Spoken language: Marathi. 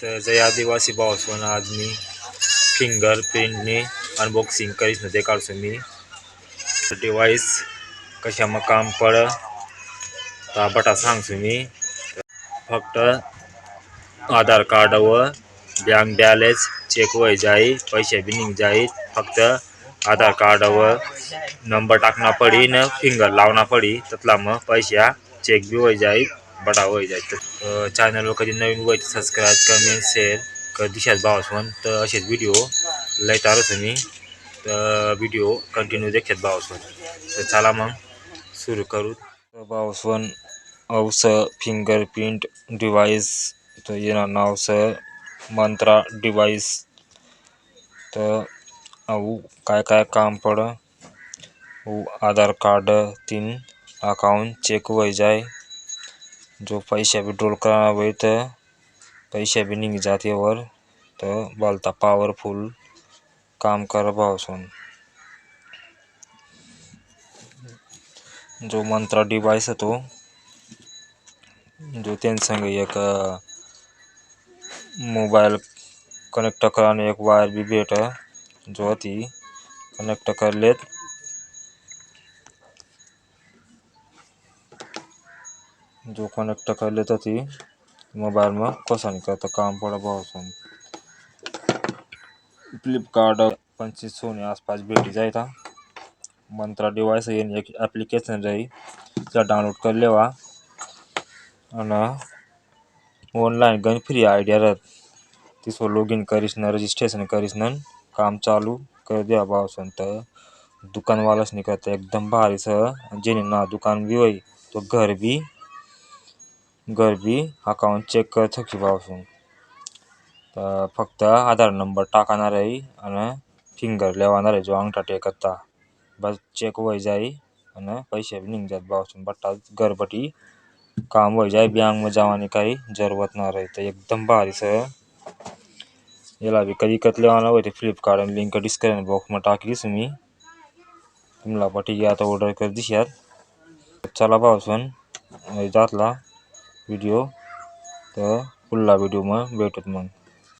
तर जय आदिवासी भावसवन आज मी फिंगरप्रिंटने अनबॉक्सिंग करीस न ते काढतो मी डिवाइस कशाમાં काम पड ता बटा सांगतो मी फक्त आधार कार्ड व बँक बॅलन्स चेक होई जाई पैसे भी निघ जाई फक्त आधार कार्ड व नंबर टाकना पड़ी न फिंगर लावना पड़ी ततला मग पैसा चेक भी होई जाई बटा होई जाई चॅनल वर कधी नवीन होई सबस्क्राइब कमेंट शेअर कर दिशात भावसवन तर असेच व्हिडिओ लय तारच मी तर व्हिडिओ कंटिन्यू देखत भावसवन तर चला मग सुरू करू भावसवन औस फिंगरप्रिंट डिवाइस तो ये नाव से मंत्रा डिवाइस तो वो काय काय काम पड़ वो आधार कार्ड 3 अकाउंट चेक हो जाए जो पैसा विड्रॉल कराना हुए तो पैसा भी नहीं जाते और तो बोलता पावरफुल काम कर भावसवन जो मंत्रा डिवाइस है तो जो तेन संग एक मोबाइल कनेक्ट कराने एक वायर भी बेटा जो थी कनेक्ट कर ले जो कनेक्ट कर लेता थी मोबाइल में कोसा नहीं करता काम पड़ा भावसवन फ्लिपकार्ट 2500 ने आसपास भेटी जाए था मंत्रा डिवाइस ये एक एप्लीकेशन रही जो डाउनलोड कर लेवा ऑनलाइन गन फ्री आइडिया रह तिसो लॉगिन करीस न रजिस्ट्रेशन करीस न काम चालू कर दिया भावसवन तो दुकान वाला से नहीं करता एकदम भारी से जेने ना दुकान भी हुई तो घर भी अकाउंट चेक कर थकी भावसवन फक्त आधार नंबर टाकाना रही और फिंगर लेवाना रही जो अंगठा टेकता बस चेक हो जाए और पैसे भी निघ जात भावसवन बट्टा घर बटी काम हो जाए बैंक में जाने का ही जरूरत ना रही तो एकदम भारी से याला भी कधी कत लेवाना हो तो फ्लिपकार्ट में लिंक डिस्क्रिप्शन बॉक्स में टाकी तुम्ही तुमला बटी गया तो ऑर्डर कर दिस यार चला भावसवन जातला व्हिडिओ तर पुढला व्हिडिओ मग भेटूत मग